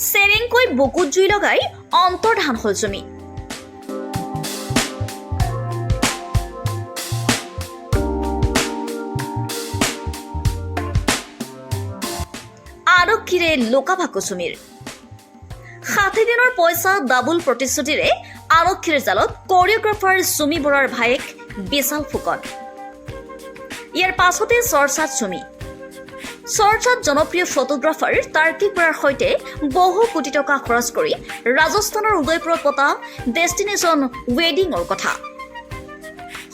চেৰেংকৈ বুকুত জুই লগাই অন্তৰ্ধান হল চুমি। আৰক্ষীৰে লোকাভাকু চুমিৰ। 60 দিনৰ পইচা ডাবুল প্ৰতিশ্ৰুতিৰে আৰক্ষীৰ জালত কোৰিঅগ্ৰাফাৰ চুমি বৰাৰ ভায়েক বিশাল ফুকন। ইয়াৰ পাছতে চৰ্চাত চুমি। চৰ্চাত জনপ্ৰিয় ফটোগ্ৰাফাৰ তাৰ্কিক বৰাৰ সৈতে বহু কোটি টকা খৰচ কৰি ৰাজস্থানৰ উদয়পুৰত পতা ডেষ্টিনেশ্যন ৱেডিঙৰ কথা।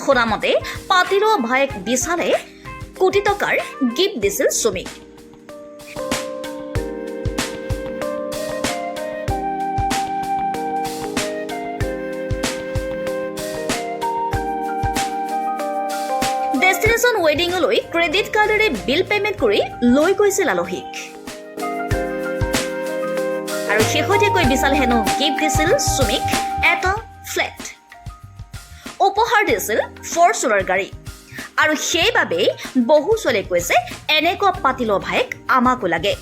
শুনামতে পাতিলো ভায়েক বিশালে কোটি টকাৰ গিফ্ট দিছিল চুমিক। ডেষ্টিনেশ্যন ৱেডিঙলৈ ক্ৰেডিট কাৰ্ডেৰে বিল পেমেণ্ট কৰি লৈ গৈছিল আলহীক। আৰু শেহতীয়াকৈ বিশাল হেনো গিফ্ট দিছিল চুমিক এটা ফ্লেট। উপহাৰ দিছিল ফৰচুনাৰ গাড়ী। আৰু সেইবাবেই বহু ছোৱালীয়ে কৈছে এনেকুৱা পাতিলো ভায়েক আমাকো লাগে।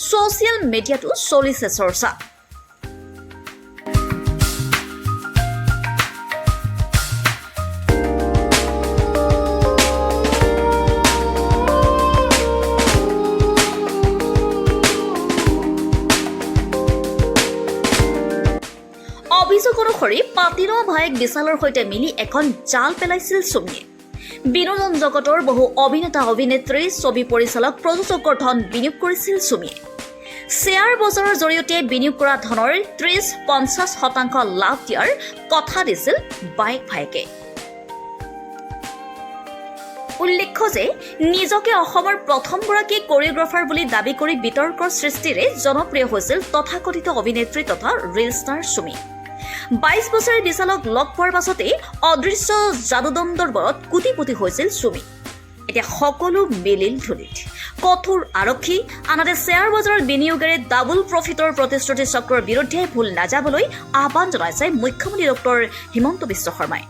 ছ'চিয়েল মিডিয়াতো চলিছে চৰ্চা। অভিযোগ অনুসৰি পাতিলো ভায়েক বিশালৰ সৈতে মিলি এখন জাল পেলাইছিল চুমিয়ে। বিনোদন জগতৰ বহু অভিনেতা অভিনেত্ৰী ছবি পৰিচালক প্ৰযোজকৰ ধন বিনিয়োগ কৰিছিল চুমিয়ে। শ্বেয়াৰ বজাৰৰ জৰিয়তে বিনিয়োগ কৰা ধনৰ 30-50% লাভ দিয়াৰ কথা দিছিল বাইক ভায়েকে। উল্লেখ্য যে নিজকে অসমৰ প্ৰথমগৰাকী কোৰিঅগ্ৰাফাৰ বুলি দাবী কৰি বিতৰ্কৰ সৃষ্টিৰে জনপ্ৰিয় হৈছিল তথাকথিত অভিনেত্ৰী তথা ৰিল ষ্টাৰ চুমি। 22 বছৰীয়া বিশালক লগ পোৱাৰ পাছতেই অদৃশ্য যাদুদণ্ডৰ বলত কোটিপতি হৈছিল চুমি। এতিয়া সকলো মিলিল ধুলিত। কঠোৰ আৰক্ষী আনহাতে শ্বেয়াৰ বজাৰত বিনিয়োগেৰে ডাবুল প্ৰফিটৰ প্ৰতিশ্ৰুতি চক্ৰৰ বিৰুদ্ধে ভুল নাযাবলৈ আহ্বান জনাইছে মুখ্যমন্ত্ৰী ডক্টৰ হিমন্ত বিশ্ব শৰ্মাই।